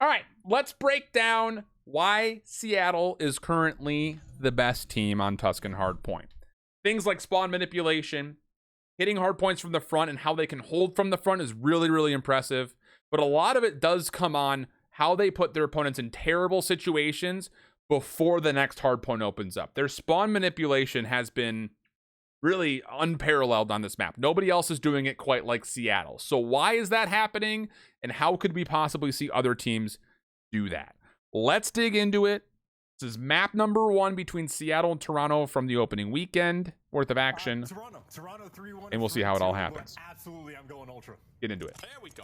All right, let's break down why Seattle is currently the best team on Tuscan Hardpoint. Things like spawn manipulation, hitting hard points from the front, and how they can hold from the front is really, really impressive. But a lot of it does come on how they put their opponents in terrible situations before the next hardpoint opens up. Their spawn manipulation has been really unparalleled on this map. Nobody else is doing it quite like Seattle. So why is that happening? And how could we possibly see other teams do that? Let's dig into it. This is map number 1 between Seattle and Toronto from the opening weekend worth of action. Toronto 3-1, And we'll see how it all happens. Absolutely, I'm going ultra. Get into it. There we go.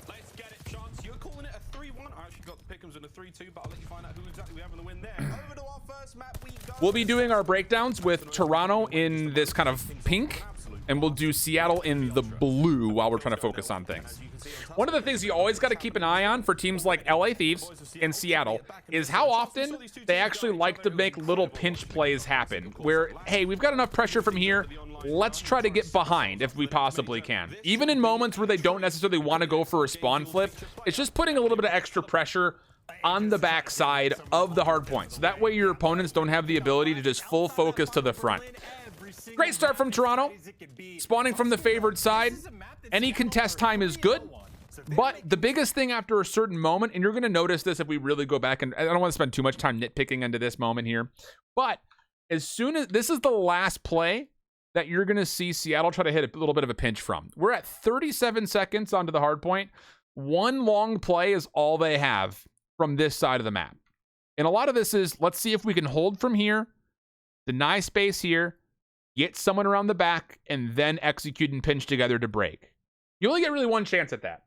Let's get it, Chance. You're calling it a 3-1. I actually got the pick'ems in a 3-2, but I'll let you find out who exactly we have in the win there. Over to our first map we go. We'll be doing our breakdowns with Toronto in this kind of pink, and we'll do Seattle in the blue while we're trying to focus on things. One of the things you always got to keep an eye on for teams like LA Thieves and Seattle is how often they actually like to make little pinch plays happen where, hey, we've got enough pressure from here. Let's try to get behind if we possibly can. Even in moments where they don't necessarily want to go for a spawn flip, it's just putting a little bit of extra pressure on the backside of the hard point. So that way your opponents don't have the ability to just full focus to the front. Great start from Toronto. Spawning from the favored side. Any contest time is good. But the biggest thing after a certain moment, and you're going to notice this if we really go back, and I don't want to spend too much time nitpicking into this moment here, but as soon as this is the last play that you're going to see Seattle try to hit a little bit of a pinch from. We're at 37 seconds onto the hard point. One long play is all they have from this side of the map. And a lot of this is, let's see if we can hold from here, deny space here, get someone around the back, and then execute and pinch together to break. You only get really one chance at that.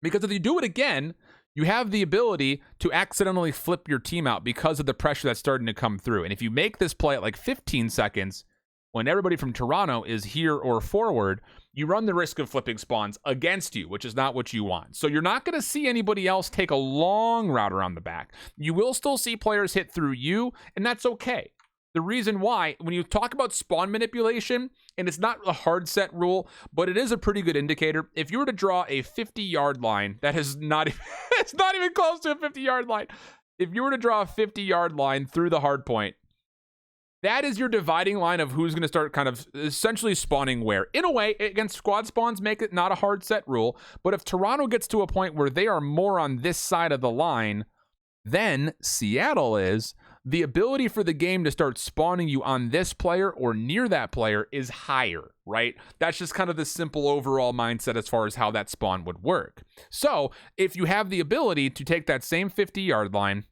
Because if you do it again, you have the ability to accidentally flip your team out because of the pressure that's starting to come through. And if you make this play at like 15 seconds, when everybody from Toronto is here or forward, you run the risk of flipping spawns against you, which is not what you want. So you're not going to see anybody else take a long route around the back. You will still see players hit through you, and that's okay. The reason why, when you talk about spawn manipulation, and it's not a hard set rule, but it is a pretty good indicator. If you were to draw a 50-yard line, that is not even, it's not even close to a 50-yard line. If you were to draw a 50-yard line through the hard point, that is your dividing line of who's going to start kind of essentially spawning where. In a way, against squad spawns, make it not a hard set rule. But if Toronto gets to a point where they are more on this side of the line than Seattle is, the ability for the game to start spawning you on this player or near that player is higher, right? That's just kind of the simple overall mindset as far as how that spawn would work. So if you have the ability to take that same 50-yard line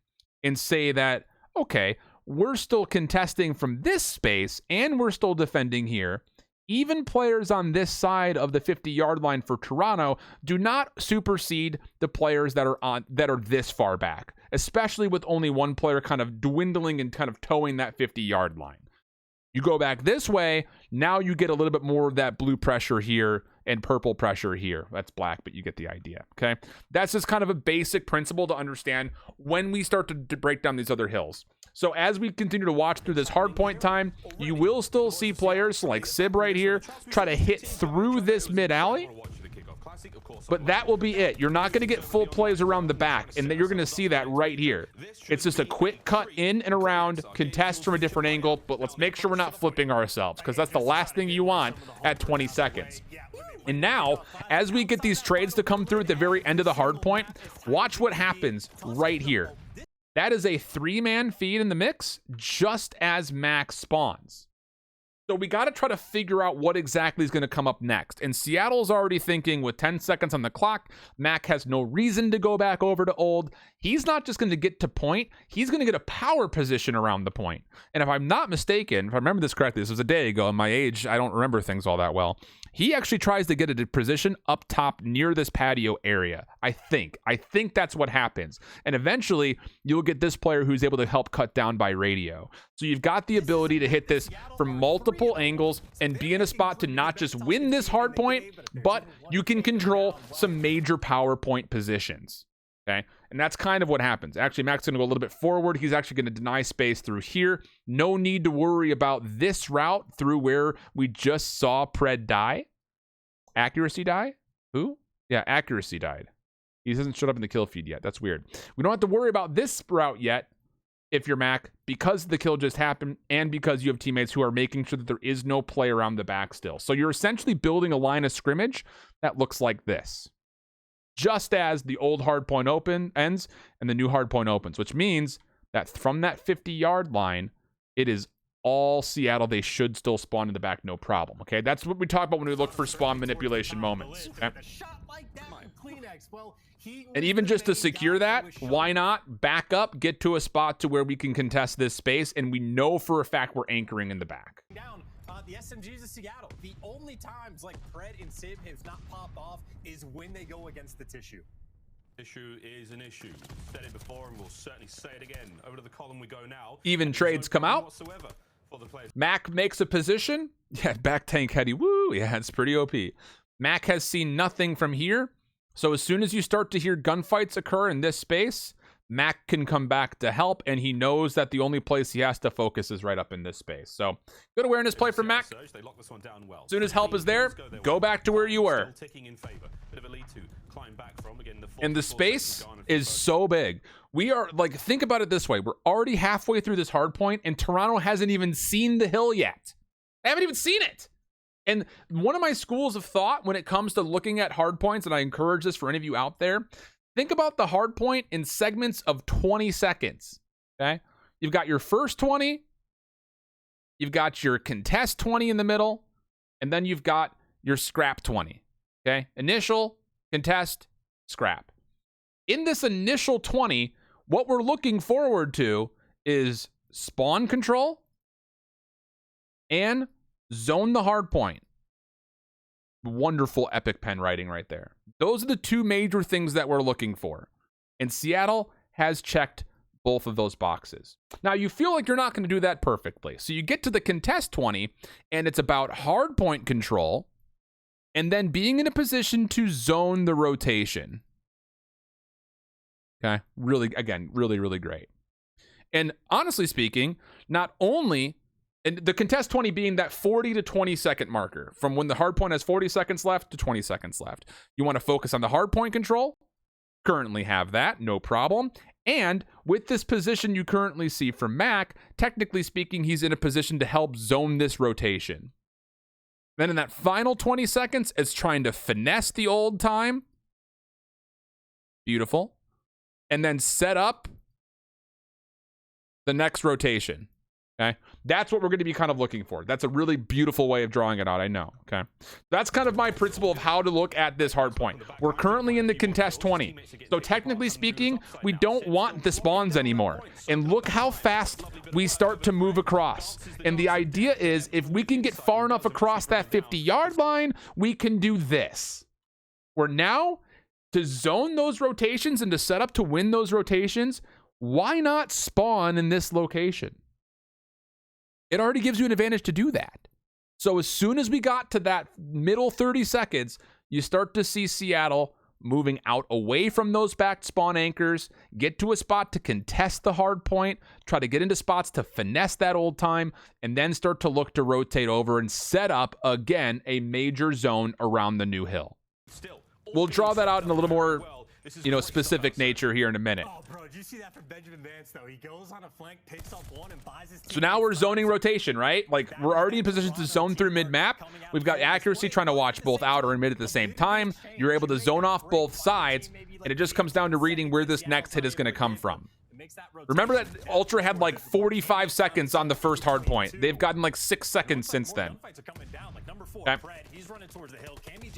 and say that, okay, we're still contesting from this space and we're still defending here. Even players on this side of the 50-yard line for Toronto do not supersede the players that are this far back, especially with only one player kind of dwindling and kind of towing that 50-yard line. You go back this way, now you get a little bit more of that blue pressure here and purple pressure here. That's black, but you get the idea, okay? That's just kind of a basic principle to understand when we start to break down these other hills. So as we continue to watch through this hardpoint time, you will still see players like Sib right here try to hit through this mid-alley, but that will be it. You're not going to get full plays around the back, and you're going to see that right here. It's just a quick cut in and around, contest from a different angle, but let's make sure we're not flipping ourselves, because that's the last thing you want at 20 seconds. And now, as we get these trades to come through at the very end of the hard point, watch what happens right here. That is a 3-man feed in the mix, just as Max spawns. So we got to try to figure out what exactly is going to come up next. And Seattle's already thinking with 10 seconds on the clock, Mac has no reason to go back over to old. He's not just going to get to point, he's going to get a power position around the point. And if I'm not mistaken, if I remember this correctly, this was a day ago, and my age, I don't remember things all that well. He actually tries to get a position up top near this patio area. I think that's what happens. And eventually, you'll get this player who's able to help cut down by radio. So you've got the ability to hit this from multiple angles and be in a spot to not just win this hard point, but you can control some major power point positions. Okay, and that's kind of what happens. Actually, Mac's going to go a little bit forward. He's actually going to deny space through here. No need to worry about this route through where we just saw Pred die. Accuracy die? Who? Yeah, accuracy died. He hasn't showed up in the kill feed yet. That's weird. We don't have to worry about this route yet if you're Mac, because the kill just happened and because you have teammates who are making sure that there is no play around the back still. So you're essentially building a line of scrimmage that looks like this, just as the old hardpoint open ends and the new hardpoint opens, which means that from that 50-yard line, it is all Seattle. They should still spawn in the back, no problem. Okay, that's what we talk about when we look for spawn manipulation moments. Okay? And even just to secure that, why not back up, get to a spot to where we can contest this space, and we know for a fact we're anchoring in the back. The SMGs of Seattle, the only times like Pred and Sib have not popped off is when they go against the tissue. Issue is an issue. Said it before and we'll certainly say it again. Over to the column we go now. Even trades come out. Mac makes a position. Yeah, back tank heady. Woo, yeah, it's pretty OP. Mac has seen nothing from here. So as soon as you start to hear gunfights occur in this space, Mac can come back to help, and he knows that the only place he has to focus is right up in this space. So good awareness play from Mac. As soon as help is there, go back to where you were. And the space is so big. We are, like, think about it this way. We're already halfway through this hard point, and Toronto hasn't even seen the hill yet. They haven't even seen it. And one of my schools of thought when it comes to looking at hard points, and I encourage this for any of you out there, think about the hard point in segments of 20 seconds, okay? You've got your first 20, you've got your contest 20 in the middle, and then you've got your scrap 20, okay? Initial, contest, scrap. In this initial 20, what we're looking forward to is spawn control and zone the hard point. Wonderful epic pen writing right there. Those are the two major things that we're looking for. And Seattle has checked both of those boxes. Now, you feel like you're not going to do that perfectly. So you get to the contest 20, and it's about hard point control and then being in a position to zone the rotation. Okay? Really, again, really, really great. And honestly speaking, not only... And the contest 20 being that 40 to 20 second marker from when the hard point has 40 seconds left to 20 seconds left. You want to focus on the hard point control. Currently have that, no problem. And with this position you currently see from Mac, technically speaking, he's in a position to help zone this rotation. Then in that final 20 seconds, it's trying to finesse the old time. Beautiful. And then set up the next rotation. Okay, that's what we're going to be kind of looking for. That's a really beautiful way of drawing it out, I know. Okay, that's kind of my principle of how to look at this hard point. We're currently in the contest 20. So technically speaking, we don't want the spawns anymore. And look how fast we start to move across. And the idea is if we can get far enough across that 50-yard line, we can do this. We're now to zone those rotations and to set up to win those rotations. Why not spawn in this location? It already gives you an advantage to do that. So as soon as we got to that middle 30 seconds, you start to see Seattle moving out away from those back spawn anchors, get to a spot to contest the hard point, try to get into spots to finesse that old time, and then start to look to rotate over and set up, again, a major zone around the new hill. We'll draw that out in a little more, specific nature here in a minute. Oh, bro, did you see that from Benjamin Vance, though? He goes on a flank, picks up one, and buys his team. So now we're zoning rotation, right? Like, we're already in position to zone through mid-map. We've got accuracy trying to watch both outer and mid at the same time. You're able to zone off both sides, and it just comes down to reading where this next hit is going to come from. Remember that Ultra had like 45 seconds on the first hard point. They've gotten like 6 seconds since then. Okay.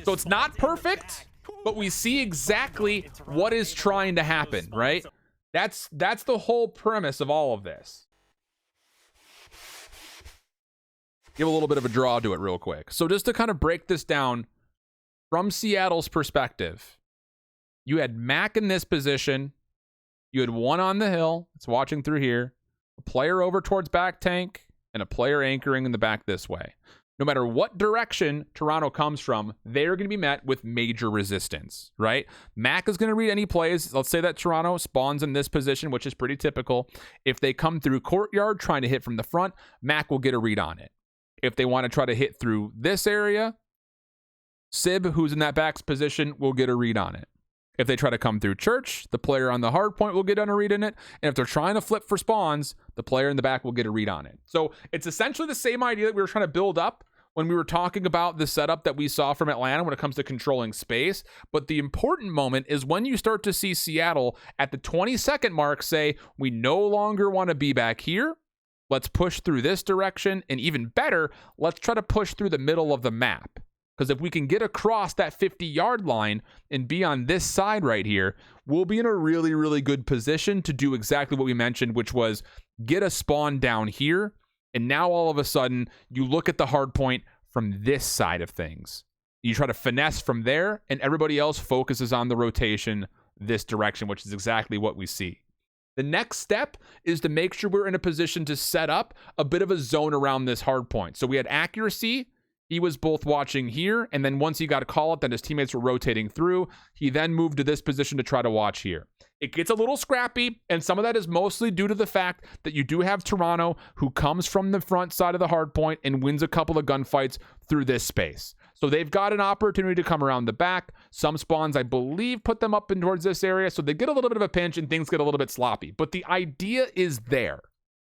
So it's not perfect, but we see exactly what is trying to happen, right? That's the whole premise of all of this. Give a little bit of a draw to it real quick. So just to kind of break this down from Seattle's perspective, you had Mac in this position. You had one on the hill. It's watching through here. A player over towards back tank and a player anchoring in the back this way. No matter what direction Toronto comes from, they're going to be met with major resistance, right? Mac is going to read any plays. Let's say that Toronto spawns in this position, which is pretty typical. If they come through courtyard trying to hit from the front, Mac will get a read on it. If they want to try to hit through this area, Sib, who's in that back position, will get a read on it. If they try to come through church, the player on the hard point will get on a read in it. And if they're trying to flip for spawns, the player in the back will get a read on it. So it's essentially the same idea that we were trying to build up when we were talking about the setup that we saw from Atlanta when it comes to controlling space. But the important moment is when you start to see Seattle at the 20-second mark say, we no longer want to be back here. Let's push through this direction. And even better, let's try to push through the middle of the map. Because if we can get across that 50-yard line and be on this side right here, we'll be in a really, really good position to do exactly what we mentioned, which was get a spawn down here. And now all of a sudden, you look at the hard point from this side of things. You try to finesse from there, and everybody else focuses on the rotation this direction, which is exactly what we see. The next step is to make sure we're in a position to set up a bit of a zone around this hard point. So we had accuracy. He was both watching here, and then once he got a call up, then his teammates were rotating through. He then moved to this position to try to watch here. It gets a little scrappy, and some of that is mostly due to the fact that you do have Toronto, who comes from the front side of the hard point and wins a couple of gunfights through this space. So they've got an opportunity to come around the back. Some spawns, I believe, put them up in towards this area, so they get a little bit of a pinch and things get a little bit sloppy. But the idea is there.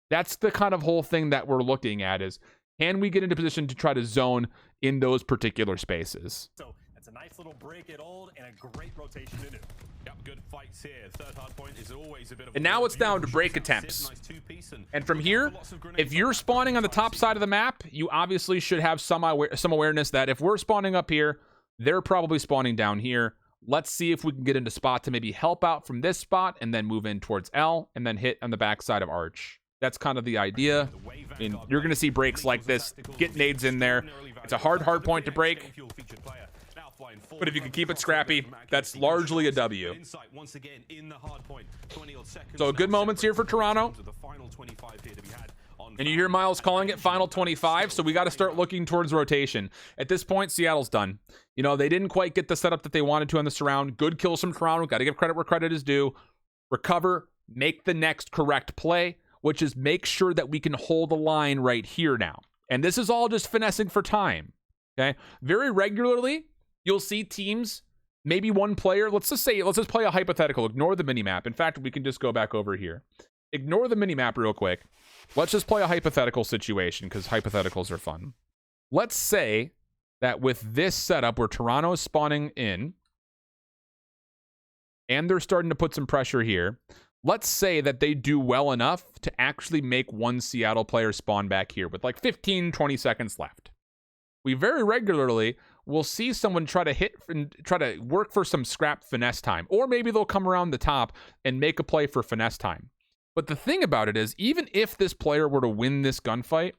That's the kind of whole thing that we're looking at is, can we get into position to try to zone in those particular spaces? So that's a nice little break at old and a great rotation to do. Yep, good fights here. Third hard point is always a bit of. And now it's down to break attempts. And from here, if you're spawning on the top side of the map, you obviously should have some awareness that if we're spawning up here, they're probably spawning down here. Let's see if we can get into spot to maybe help out from this spot and then move in towards L and then hit on the backside of Arch. That's kind of the idea. I mean, you're going to see breaks like this. Get nades in there. It's a hard point to break. But if you can keep it scrappy, that's largely a W. So good moments here for Toronto. And you hear Miles calling it final 25, so we got to start looking towards rotation. At this point, Seattle's done. You know, they didn't quite get the setup that they wanted to on the surround. Good kills from Toronto. Got to give credit where credit is due. Recover, make the next correct play, which is make sure that we can hold the line right here now. And this is all just finessing for time, okay? Very regularly, you'll see teams, maybe one player, let's just play a hypothetical, ignore the minimap. In fact, we can just go back over here. Ignore the minimap real quick. Let's just play a hypothetical situation because hypotheticals are fun. Let's say that with this setup where Toronto is spawning in and they're starting to put some pressure here, let's say that they do well enough to actually make one Seattle player spawn back here with like 15, 20 seconds left. We very regularly will see someone try to hit and try to work for some scrap finesse time. Or maybe they'll come around the top and make a play for finesse time. But the thing about it is, even if this player were to win this gunfight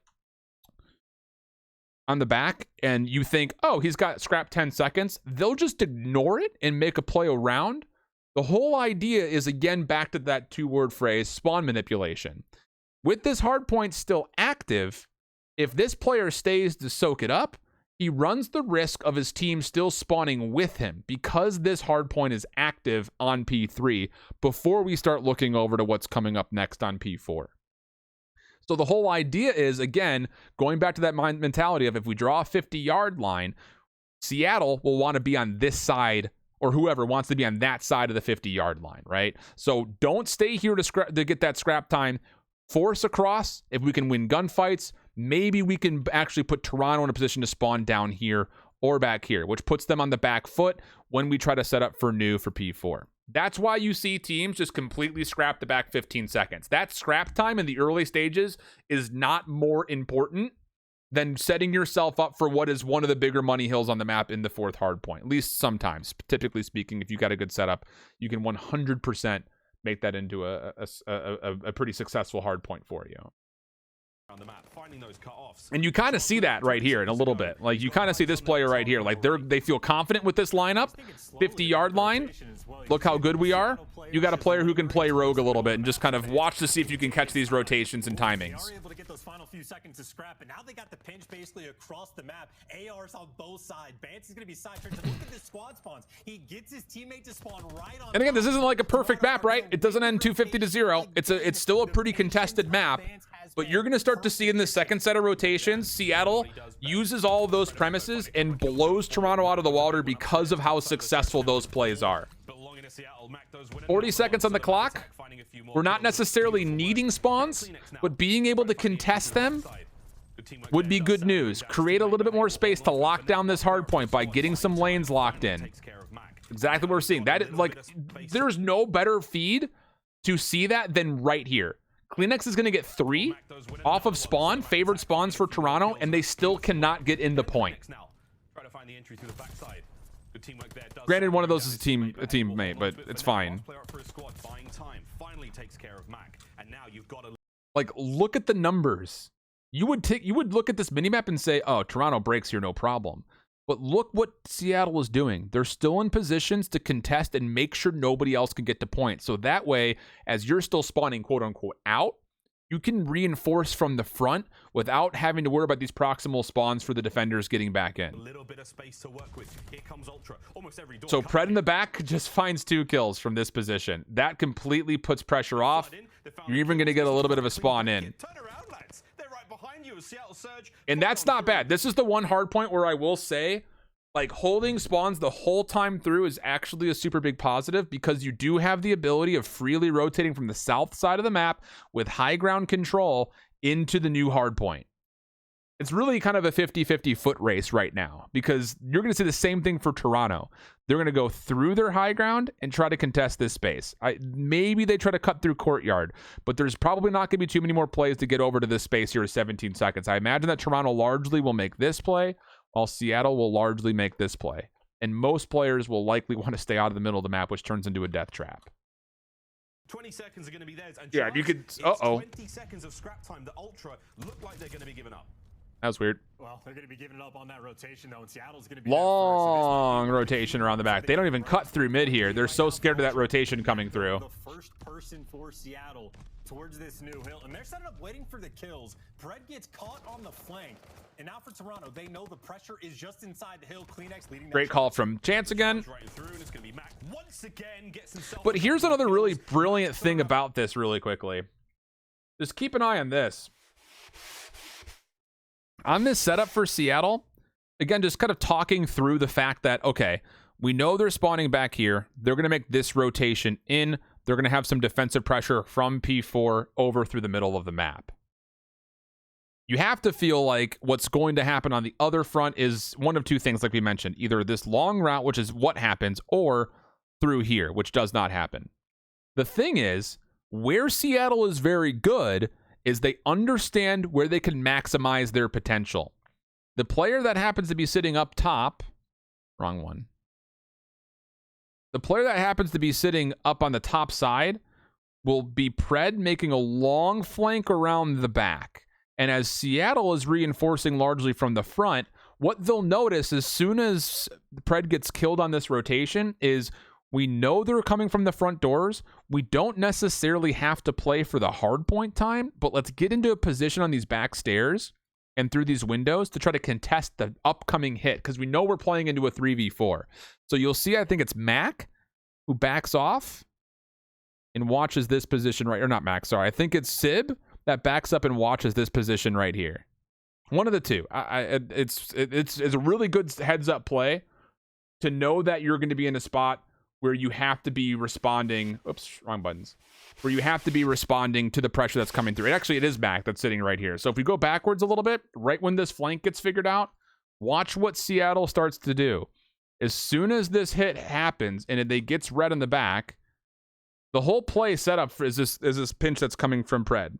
on the back and you think, oh, he's got scrap 10 seconds, they'll just ignore it and make a play around. The whole idea is, again, back to that two-word phrase, spawn manipulation. With this hardpoint still active, if this player stays to soak it up, he runs the risk of his team still spawning with him because this hardpoint is active on P3 before we start looking over to what's coming up next on P4. So the whole idea is, again, going back to that mentality of if we draw a 50-yard line, Seattle will want to be on this side, or whoever wants to be on that side of the 50-yard line, right? So don't stay here to get that scrap time. Force across. If we can win gunfights, maybe we can actually put Toronto in a position to spawn down here or back here, which puts them on the back foot when we try to set up for new for P4. That's why you see teams just completely scrap the back 15 seconds. That scrap time in the early stages is not more important than setting yourself up for what is one of the bigger money hills on the map in the fourth hard point. At least sometimes, typically speaking, if you got a good setup, you can 100% make that into a pretty successful hard point for you. On the map, finding those cut-offs. And you kind of see that right here in a little bit. Like, you kind of see this player right here. Like, they feel confident with this lineup. 50-yard line. Look how good we are. You got a player who can play rogue a little bit and just kind of watch to see if you can catch these rotations and timings. They are able to get those final few seconds to scrap, and now they got the pinch basically across the map. ARs on both sides. Bance is going to be side turns. Look at this squad spawns. He gets his teammate to spawn right on. And again, this isn't like a perfect map, right? It doesn't end 250-0. It's still a pretty contested map. But you're going to start to see in the second set of rotations, Seattle uses all of those premises and blows Toronto out of the water because of how successful those plays are. Seattle. Mac does win 40 another seconds one, on the so clock. attack, finding a few more We're not kills. necessarily Beautiful needing work. spawns, Kleenex now. but being able to Trying find the contest entry through them the backside. Good teamwork would there. be Does good Sam news. down his Create a teammate, little bit more but space to almost lock for down now. this hard point by Squad getting some finally lanes locked in. takes care of Mac. Exactly what we're seeing. That, like, there's no better feed to see that than right here. Kleenex is going to get 3 off of spawn, favored spawns for Toronto, and they still cannot get in the point. Now, try to find the entry through the backside. Good teamwork there. Does Granted, Sam one of bring those down is his teammate, a teammate, but for it's now. fine. Last player up for his squad, buying time. Finally takes care of Mac. And now you've got to Like, look at the numbers. You would look at this minimap and say, oh, Toronto breaks here, no problem. But look what Seattle is doing. They're still in positions to contest and make sure nobody else can get to points. So that way, as you're still spawning, quote unquote, out, you can reinforce from the front without having to worry about these proximal spawns for the defenders getting back in. a little bit of space to work with. Here comes Ultra. Almost every door. So comes Pred in in. the back just finds 2 kills from this position. That completely puts pressure off. You're even going to get a little bit of a spawn in. Turn around, lads. They're right behind you as Seattle surge. And that's not bad. This is the one hard point where I will say, like, holding spawns the whole time through is actually a super big positive because you do have the ability of freely rotating from the south side of the map with high ground control into the new hard point. It's really kind of a 50-50 foot race right now because you're going to see the same thing for Toronto. They're going to go through their high ground and try to contest this space. Maybe they try to cut through courtyard, but there's probably not going to be too many more plays to get over to this space here in 17 seconds. I imagine that Toronto largely will make this play, while Seattle will largely make this play. And most players will likely want to stay out of the middle of the map, which turns into a death trap. 20 seconds are going to be theirs. And Yeah, you could... it's Uh-oh. 20 seconds of scrap time. The Ultra look like they're going to be giving up. That was weird. Well, they're going to be giving it up on that rotation, though, and Seattle's going to be Long rotation around the back. They don't even cut through mid here. They're so scared of that rotation coming through. The first person for Seattle towards this new hill, and they're setting up waiting for the kills. Pred gets caught on the flank, and now for Toronto, they know the pressure is just inside the hill. Kleenex leading that Great call from Chance again. Right through, and it's going to be Mac once again gets himself. But here's another really brilliant thing about this really quickly. Just keep an eye on this. On this setup for Seattle, again, just kind of talking through the fact that, okay, we know they're spawning back here. They're going to make this rotation in. They're going to have some defensive pressure from P4 over through the middle of the map. You have to feel like what's going to happen on the other front is one of 2 things, like we mentioned. Either this long route, which is what happens, or through here, which does not happen. The thing is, where Seattle is very good is they understand where they can maximize their potential. The player that happens to be sitting up top, wrong one. The player that happens to be sitting up on the top side will be Pred making a long flank around the back. And as Seattle is reinforcing largely from the front, what they'll notice as soon as Pred gets killed on this rotation is we know they're coming from the front doors. We don't necessarily have to play for the hard point time, but let's get into a position on these back stairs and through these windows to try to contest the upcoming hit because we know we're playing into a 3v4. So you'll see, I think it's Mac who backs off and watches this position right, or not Mac, sorry. I think it's Sib that backs up and watches this position right here. One of the two. It's a really good heads up play to know that you're going to be in a spot where you have to be responding. Oops, wrong buttons. Where you have to be responding to the pressure that's coming through. Actually, it is Mac that's sitting right here. So if we go backwards a little bit, right when this flank gets figured out, watch what Seattle starts to do. As soon as this hit happens and it gets red in the back, the whole play setup is this pinch that's coming from Pred.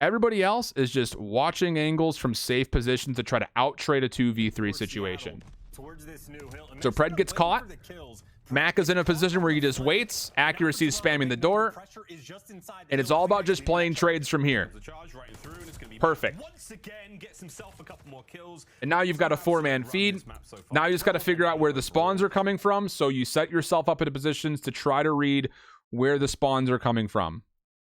Everybody else is just watching angles from safe positions to try to out-trade a 2v3 situation. So Pred gets caught. Mac is in a position where he just waits. Accuracy is spamming the door. And it's all about just playing trades from here. Perfect. And now you've got a 4-man feed. Now you just got to figure out where the spawns are coming from. So you set yourself up into positions to try to read where the spawns are coming from.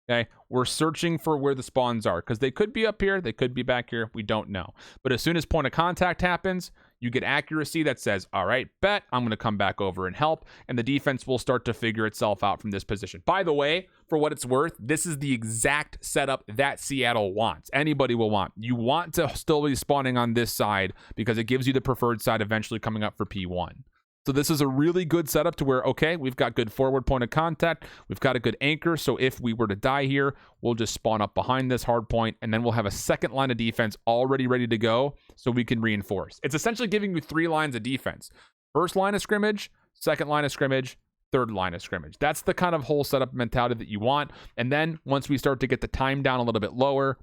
Okay, we're searching for where the spawns are because they could be up here, they could be back here, we don't know. But as soon as point of contact happens, you get accuracy that says, all right, bet, I'm going to come back over and help, and the defense will start to figure itself out from this position. By the way, for what it's worth, this is the exact setup that Seattle wants. Anybody will want. You want to still be spawning on this side because it gives you the preferred side eventually coming up for P1. So this is a really good setup to where, okay, we've got good forward point of contact. We've got a good anchor. So if we were to die here, we'll just spawn up behind this hard point, and then we'll have a second line of defense already ready to go so we can reinforce. It's essentially giving you 3 lines of defense. First line of scrimmage, second line of scrimmage, third line of scrimmage. That's the kind of whole setup mentality that you want. And then once we start to get the time down a little bit lower,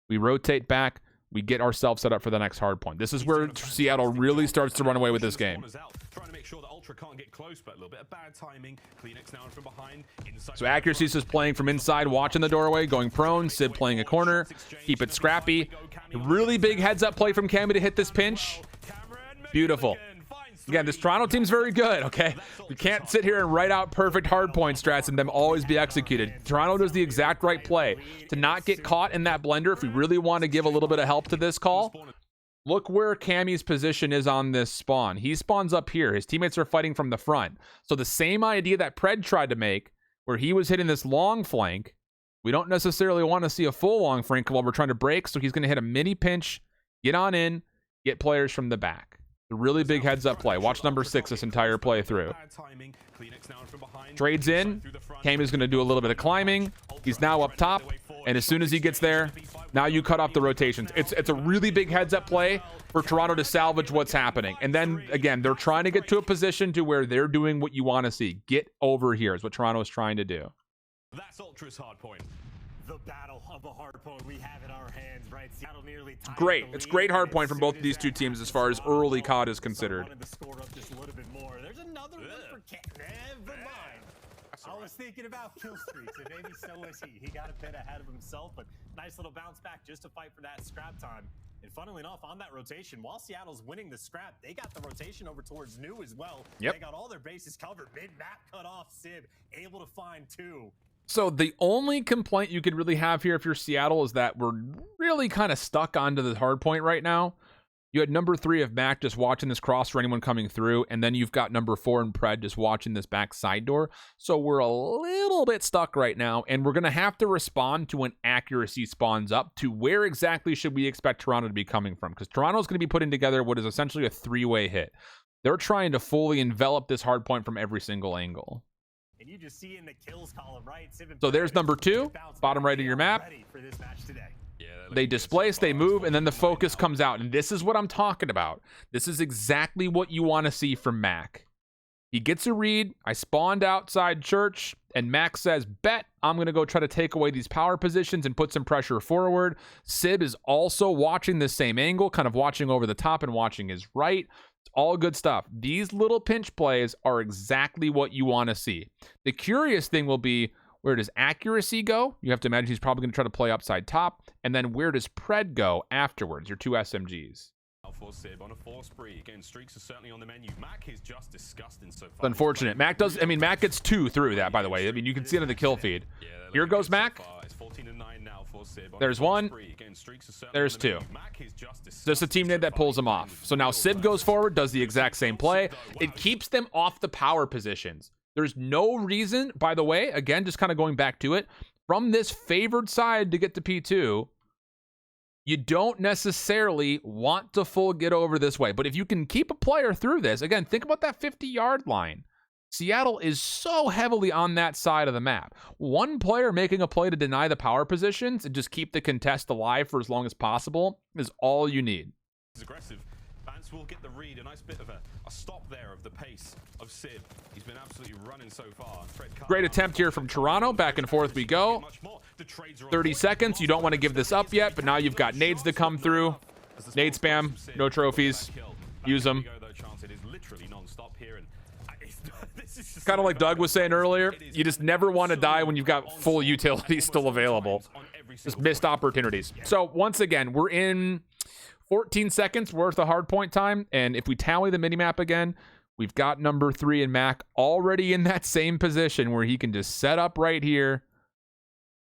we rotate back. We get ourselves set up for the next hard point. This is where Seattle really starts to run away with this game. Trying to make sure that Ultra can't get close, but a little bit of bad timing. Kleenex now from behind. So Accuracy's just playing from inside, watching the doorway, going prone. Sid playing a corner. Keep it scrappy. Really big heads up play from Cammy to hit this pinch. Beautiful. Again, this Toronto team's very good, okay? We can't sit here and write out perfect hardpoint strats and them always be executed. Toronto does the exact right play. To not get caught in that blender, if we really want to give a little bit of help to this call, look where Cammy's position is on this spawn. He spawns up here. His teammates are fighting from the front. So the same idea that Pred tried to make, where he was hitting this long flank, we don't necessarily want to see a full long flank while we're trying to break, so he's going to hit a mini pinch, get on in, get players from the back. The really big heads up play. Watch number 6 this entire play through. Trades in. Cammy's going to do a little bit of climbing. He's now up top. And as soon as he gets there, now you cut off the rotations. It's a really big heads up play for Toronto to salvage what's happening. And then, again, they're trying to get to a position to where they're doing what you want to see. Get over here is what Toronto is trying to do. That's Ultra's hard point. The battle of the hard point we have in our hands, right? Seattle nearly tied Great. the It's lead, great hard and point as from soon both of as these two that teams as happens, far as Toronto early COD is considered. wanted to score up just a little bit more. There's another one for Cat. Never mind. I was thinking about kill streaks, and maybe so was he. He got a bit ahead of himself, but nice little bounce back just to fight for that scrap time. And funnily enough, on that rotation, while Seattle's winning the scrap, they got the rotation over towards New as well. Yep. They got all their bases covered. Mid-map cut off. Sib able to find 2. So the only complaint you could really have here if you're Seattle is that we're really kind of stuck onto the hard point right now. You had number 3 of Mac just watching this cross for anyone coming through, and then you've got number 4 and Pred just watching this back side door. So we're a little bit stuck right now, and we're going to have to respond to when accuracy spawns up to where exactly should we expect Toronto to be coming from, because Toronto's going to be putting together what is essentially a 3-way hit. They're trying to fully envelop this hard point from every single angle. And you just see in the kills column, right? So there's number 2, bottom right of your map. They displace, they move, and then the focus comes out. And this is what I'm talking about. This is exactly what you want to see from Mac. He gets a read. I spawned outside church, and Mac says, bet I'm going to go try to take away these power positions and put some pressure forward. Sib is also watching the same angle, kind of watching over the top and watching his right. All good stuff. These little pinch plays are exactly what you want to see. The curious thing will be, where does accuracy go? You have to imagine he's probably going to try to play upside top. And then where does Pred go afterwards? Your 2 SMGs. For Sib on a 4 spree. Again, streaks are certainly on the menu. Mac is just disgusting so far. It's unfortunate. Mac does, I mean, Mac gets 2 through that, by the way. I mean, you can see it on the kill feed. Here goes Mac. There's 1. There's 2. Just a teammate that pulls him off. So now Sib goes forward, does the exact same play. It keeps them off the power positions. There's no reason, by the way, again, just kind of going back to it, from this favored side to get to P2, you don't necessarily want to full get over this way. But if you can keep a player through this, again, think about that 50-yard line. Seattle is so heavily on that side of the map. One player making a play to deny the power positions and just keep the contest alive for as long as possible is all you need. He's aggressive. Vance will get the read. A nice bit of a stop there of the pace of Sib. He's been absolutely running so far. Great attempt here from Toronto. Back and forth we go. 30 seconds. You don't want to give this up yet, but now you've got nades to come through. Nade spam. No trophies. Use them. Kind of like Doug was saying earlier, you just never want to die when you've got full utilities still available. Just missed opportunities. So once again, we're in 14 seconds worth of hardpoint time, and if we tally the minimap again, we've got number 3 and Mac already in that same position where he can just set up right here,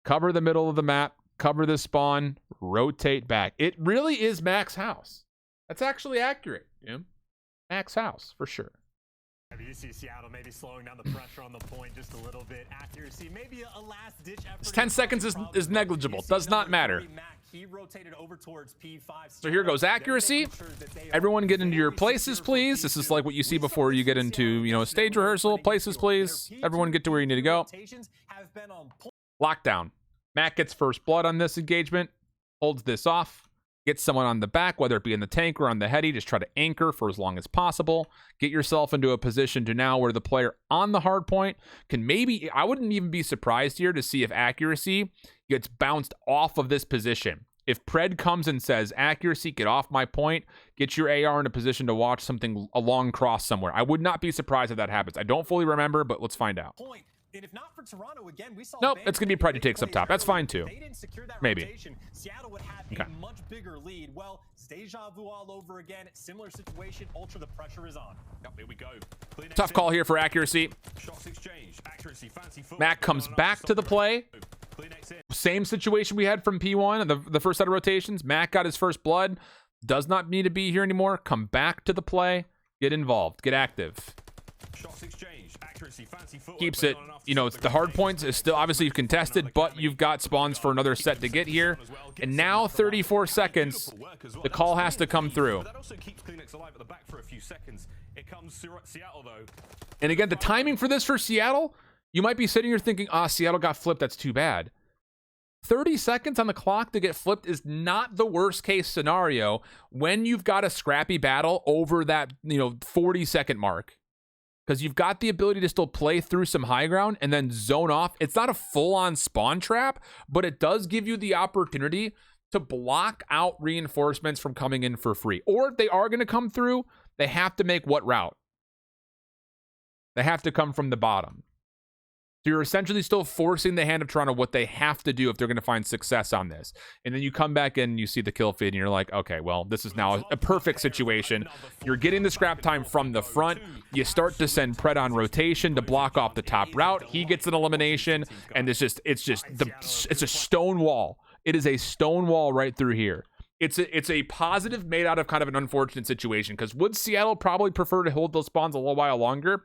cover the middle of the map, cover the spawn, rotate back. It really is Mac's house. That's actually accurate, Jim. Mac's house, for sure. You see Seattle maybe slowing down the pressure on the point just a little bit. Accuracy, maybe a last-ditch effort. 10 seconds is negligible. Does not matter. He rotated over towards P5. So here goes accuracy. Everyone get into your places, please. This is like what you see before you get into, you know, a stage rehearsal. Places, please. Everyone get to where you need to go. Lockdown. Matt gets first blood on this engagement. Holds this off. Get someone on the back, whether it be in the tank or on the heady. Just try to anchor for as long as possible. Get yourself into a position to now where the player on the hard point can maybe, I wouldn't even be surprised here to see if accuracy gets bounced off of this position. If Pred comes and says, accuracy, get off my point, get your AR in a position to watch something along cross somewhere. I would not be surprised if that happens. I don't fully remember, but let's find out. And if not for Toronto, again, we saw nope, it's going to be Pred who takes up top. That's fine, too. They didn't secure that maybe. Rotation. Seattle would have a much bigger lead. Well, it's deja vu all over again. Similar situation. Ultra, the pressure is on. Yep, here we go. Tough call here for accuracy. Shots exchanged. Accuracy, fancy foot. Mac comes back to the play. Same situation we had from P1, the first set of rotations. Mac got his first blood. Does not need to be here anymore. Come back to the play. Get involved. Get active. Shots exchanged. Accuracy, fancy foot. Keeps it, you know, the hard points is still obviously contested, but you've got spawns for another set to get here. And now 34 seconds, the call has to come through. That also keeps Kleenex alive at the back for a few seconds. It comes Seattle though. And again, the timing for this for Seattle, you might be sitting here thinking, Seattle got flipped, that's too bad. 30 seconds on the clock to get flipped is not the worst case scenario when you've got a scrappy battle over that, you know, 40-second mark. Because you've got the ability to still play through some high ground and then zone off. It's not a full-on spawn trap, but it does give you the opportunity to block out reinforcements from coming in for free. Or if they are going to come through, they have to make what route? They have to come from the bottom. So you're essentially still forcing the hand of Toronto what they have to do if they're going to find success on this. And then you come back in and you see the kill feed and you're like, okay, well, this is now a perfect situation. You're getting the scrap time from the front. You start to send Pred on rotation to block off the top route. He gets an elimination, and it's a stone wall. It is a stone wall right through here. It's a positive made out of kind of an unfortunate situation, because would Seattle probably prefer to hold those spawns a little while longer?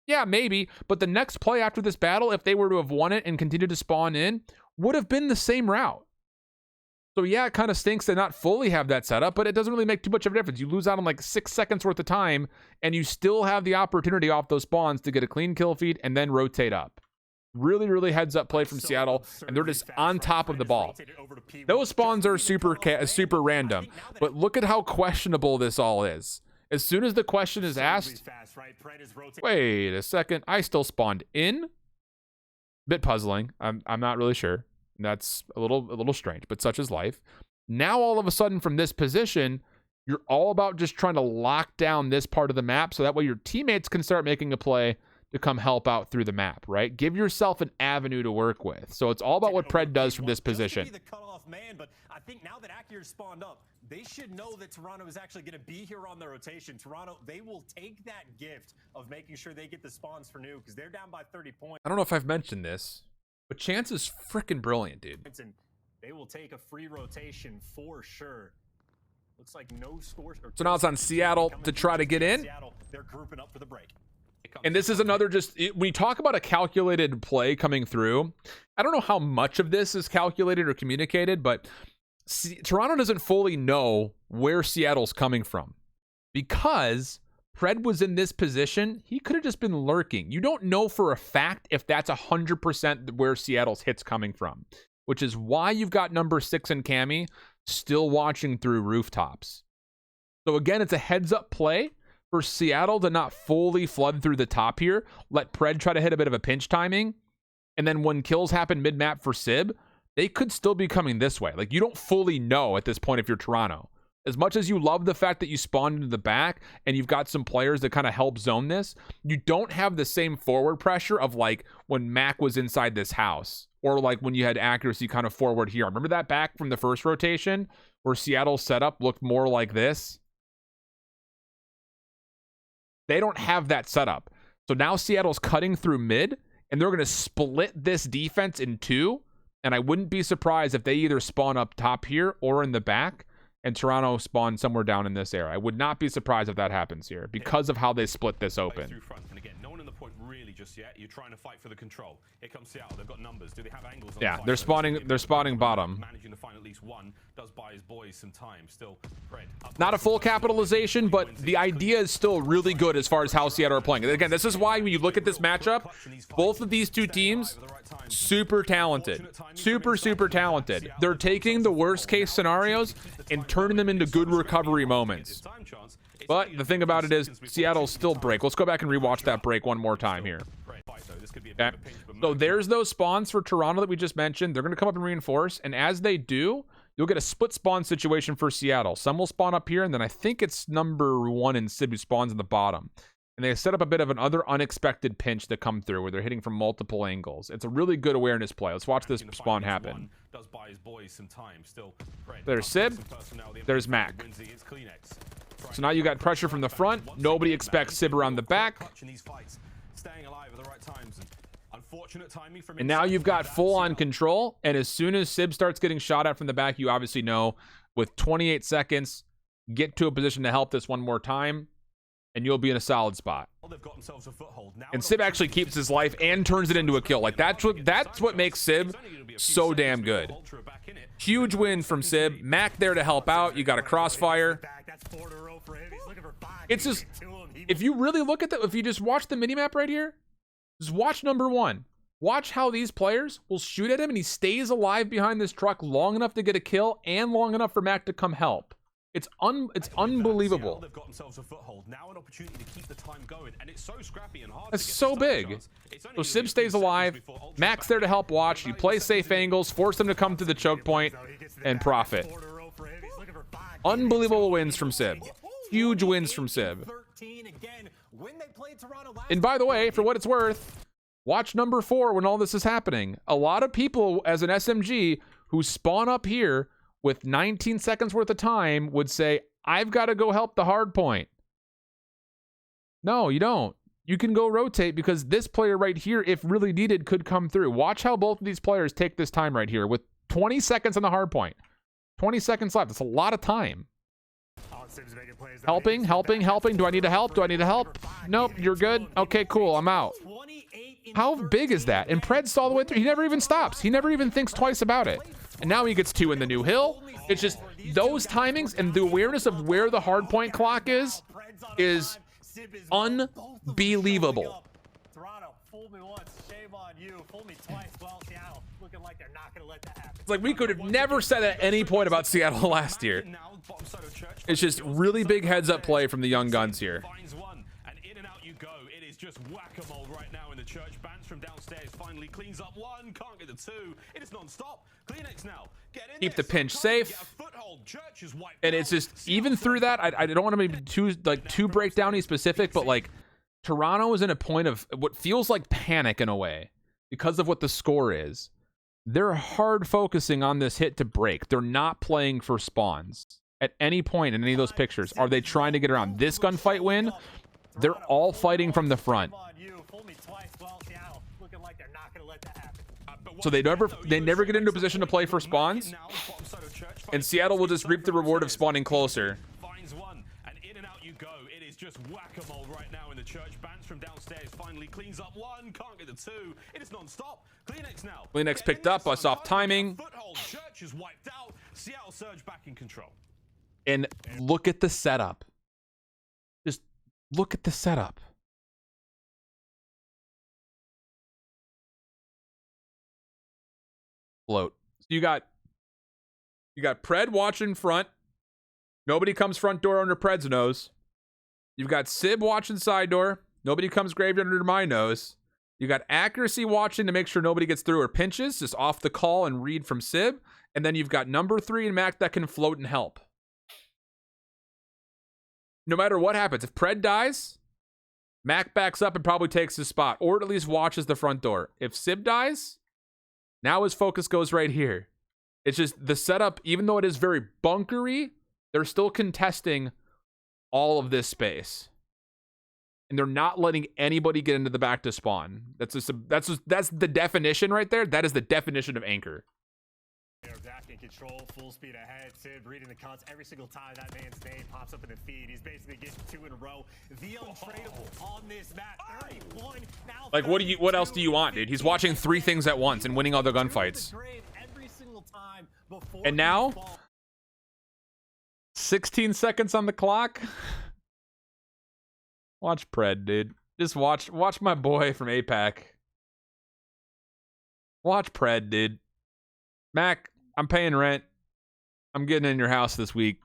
Yeah, maybe, but the next play after this battle, if they were to have won it and continued to spawn in, would have been the same route. So yeah, it kind of stinks to not fully have that set up, but it doesn't really make too much of a difference. You lose out on like 6 seconds worth of time, and you still have the opportunity off those spawns to get a clean kill feed and then rotate up. Really, really heads up play from Seattle, and they're just on top of the ball. Those spawns are super random, but look at how questionable this all is. As soon as the question is asked, wait a second, I still spawned in? Bit puzzling. I'm not really sure. That's a little strange, but such is life. Now all of a sudden from this position, you're all about just trying to lock down this part of the map so that way your teammates can start making a play to come help out through the map, right? Give yourself an avenue to work with. So it's all about what Pred does from this position. The cutoff man, but I think now that Accuracy spawned up, they should know that Toronto is actually going to be here on the rotation. Toronto, they will take that gift of making sure they get the spawns for new, because they're down by 30 points. I don't know if I've mentioned this, but Chance is freaking brilliant, dude. And they will take a free rotation for sure. Looks like no scores. So now it's on Seattle to try to get in. Seattle, they're grouping up for the break. And this is another when you talk about a calculated play coming through, I don't know how much of this is calculated or communicated, but Toronto doesn't fully know where Seattle's coming from, because Pred was in this position. He could have just been lurking. You don't know for a fact if that's 100% where Seattle's hit's coming from, which is why you've got number 6 and Cammy still watching through rooftops. So again, it's a heads up play for Seattle to not fully flood through the top here. Let Pred try to hit a bit of a pinch timing. And then when kills happen mid-map for Sib, they could still be coming this way. Like, you don't fully know at this point if you're Toronto. As much as you love the fact that you spawned into the back and you've got some players that kind of help zone this, you don't have the same forward pressure of like when Mac was inside this house, or like when you had accuracy kind of forward here. Remember that back from the first rotation where Seattle's setup looked more like this? They don't have that setup. So now Seattle's cutting through mid, and they're going to split this defense in two. And I wouldn't be surprised if they either spawn up top here or in the back, and Toronto spawn somewhere down in this area. I would not be surprised if that happens here because of how they split this open. really just yet. You're trying to fight for the control. Here comes Seattle. They've got numbers. Do they have angles? On Yeah, the they're fight? spawning. They're spawning bottom. Managing to find at least one does buy his boys some time. Still, Fred. Not a full capitalization, but the idea is still really good as far as how Seattle are playing. Again, this is why when you look at this matchup, both of these two teams, super talented. Super, super talented. They're taking the worst case scenarios and turning them into good recovery moments. But the thing about it is, Seattle's still break. Let's go back and rewatch that break one more time here. Okay. So there's those spawns for Toronto that we just mentioned. They're going to come up and reinforce. And as they do, you'll get a split spawn situation for Seattle. Some will spawn up here, and then I think it's number 1 in Sid who spawns in the bottom. And they set up a bit of another unexpected pinch to come through where they're hitting from multiple angles. It's a really good awareness play. Let's watch this spawn happen. There's Sib. There's Mac. So now you got pressure from the front. Nobody expects Sib around the back. And now you've got full-on control. And as soon as Sib starts getting shot at from the back, you obviously know with 28 seconds, get to a position to help this one more time, and you'll be in a solid spot. And Sib actually keeps his life and turns it into a kill. Like that's what makes Sib so damn good. Huge win from Sib. Mac there to help out. You got a crossfire. It's just, if you really look at if you just watch the minimap right here, just watch number 1. Watch how these players will shoot at him and he stays alive behind this truck long enough to get a kill and long enough for Mac to come help. It's unbelievable. They've got themselves a foothold. Now an opportunity to keep the time going, and it's so scrappy and hard. That's so big. So Sib stays alive. Mac's there to help watch. You play safe angles, force them to come to the choke point, and profit. Unbelievable wins from Sib. Huge wins from Sib. And by the way, for what it's worth, watch number 4 when all this is happening. A lot of people, as an SMG, who spawn up here with 19 seconds worth of time would say, I've got to go help the hard point. No, you don't. You can go rotate because this player right here, if really needed, could come through. Watch how both of these players take this time right here with 20 seconds on the hard point. 20 seconds left. That's a lot of time. Helping. Do I need to help? Nope, you're good. Okay, cool. I'm out. How big is that? And Pred's all the way through. He never even stops. He never even thinks twice about it. And now he gets 2 in the new hill. It's just those timings and the awareness of where the hardpoint clock is unbelievable. Toronto, fool me once, shame on you. Fool me twice. Well, Seattle looking like they're not going to let that happen. It's like we could have never said at any point about Seattle last year. It's just really big heads-up play from the young guns here. Just whack-a-mole right now in the church. Bans from downstairs finally cleans up 1, can't get the 2. It is non-stop. Kleenex now. Get in Keep there. the pinch safe. And it's just, even through that, I don't want to be too breakdowny specific, but like Toronto is in a point of what feels like panic in a way because of what the score is. They're hard focusing on this hit to break. They're not playing for spawns. At any point in any of those pictures, are they trying to get around this gunfight win? They're all fighting from the front. So they never get into a position to play for spawns. And Seattle will just reap the reward of spawning closer. Finds 1, and in and out you go. It is just whack-a-mole right now in the church. Bans from downstairs finally cleans up 1, can't get the 2. It is non-stop. Kleenex now. Kleenex picked up us off timing. Foothold. Church is wiped out. Seattle surge back in control. And look at the setup. Just look at the setup. Float. So you got Pred watching front. Nobody comes front door under Pred's nose. You've got Sib watching side door. Nobody comes graveyard under my nose. You got accuracy watching to make sure nobody gets through or pinches, just off the call and read from Sib. And then you've got number 3 and Mac that can float and help. No matter what happens, if Pred dies, Mac backs up and probably takes his spot, or at least watches the front door. If Sib dies, now his focus goes right here. It's just the setup, even though it is very bunkery, they're still contesting all of this space. And they're not letting anybody get into the back to spawn. That's the definition right there. That is the definition of anchor. Zach can control, full speed ahead. Sib reading the cuts every single time that man's name pops up in the feed. He's basically getting 2 in a row. The untradeable on this map. 31 now. Like, what else do you want, dude? He's watching 3 things at once and winning all the gunfights. And now 16 seconds on the clock. Watch Pred, dude. Just watch my boy from APAC. Watch Pred, dude. Mac, I'm paying rent. I'm getting in your house this week.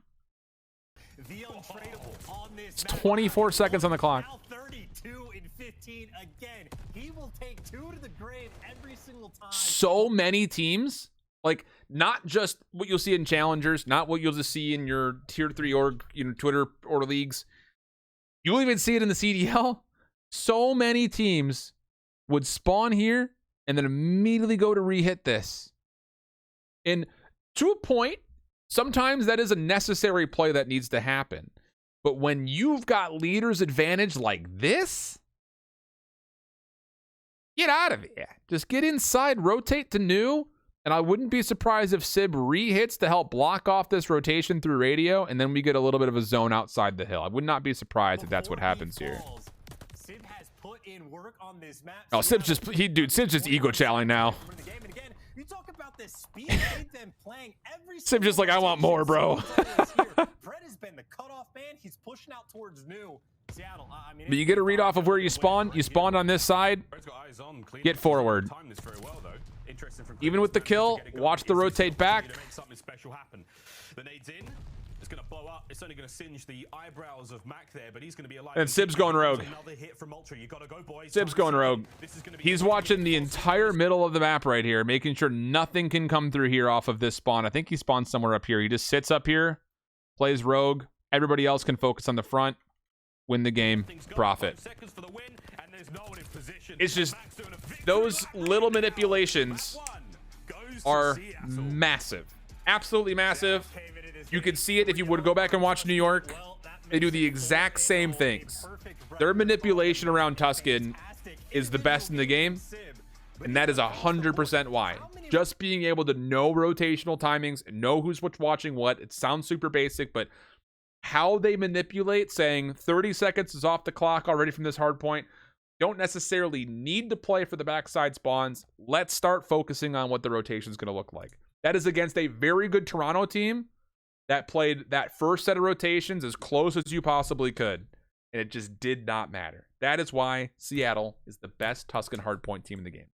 It's 24 seconds on the clock. Now 32 in 15 again. He will take 2 to the grave every single time. So many teams, like not just what you'll see in challengers, not what you'll just see in your tier 3 org, Twitter or leagues. You'll even see it in the CDL. So many teams would spawn here and then immediately go to re-hit this. And to a point, sometimes that is a necessary play that needs to happen. But when you've got leader's advantage like this, get out of here. Just get inside, rotate to new, and I wouldn't be surprised if Sib re-hits to help block off this rotation through radio, and then we get a little bit of a zone outside the hill. I would not be surprised if that's what happens here. Sib has put in work on this map. Oh, Sib's just ego challenging now. You talk about the speed they've been playing every Sib just like, I want more, bro. Fred has been the cutoff man. He's pushing out towards new Seattle. I mean, But you get a read off of where you spawn. You spawned on this side. Get forward. Even with the kill, watch the rotate back. The nades in. It's going to blow up. It's only going to singe the eyebrows of Mac there, but he's going to be alive. And Sib's going rogue. Another hit from Ultra. You got to go, boys. Sib's going rogue. He's watching the entire middle of the map right here, making sure nothing can come through here off of this spawn. I think he spawns somewhere up here. He just sits up here, plays rogue. Everybody else can focus on the front, win the game, profit. It's just those little manipulations are massive. Absolutely massive. You could see it if you would go back and watch New York. They do the exact same things. Their manipulation around Tuscan is the best in the game, and that is 100% why. Just being able to know rotational timings, know who's watching what. It sounds super basic, but how they manipulate, saying 30 seconds is off the clock already from this hard point. Don't necessarily need to play for the backside spawns. Let's start focusing on what the rotation is going to look like. That is against a very good Toronto team that played that first set of rotations as close as you possibly could, and it just did not matter. That is why Seattle is the best Tuscan Hardpoint team in the game.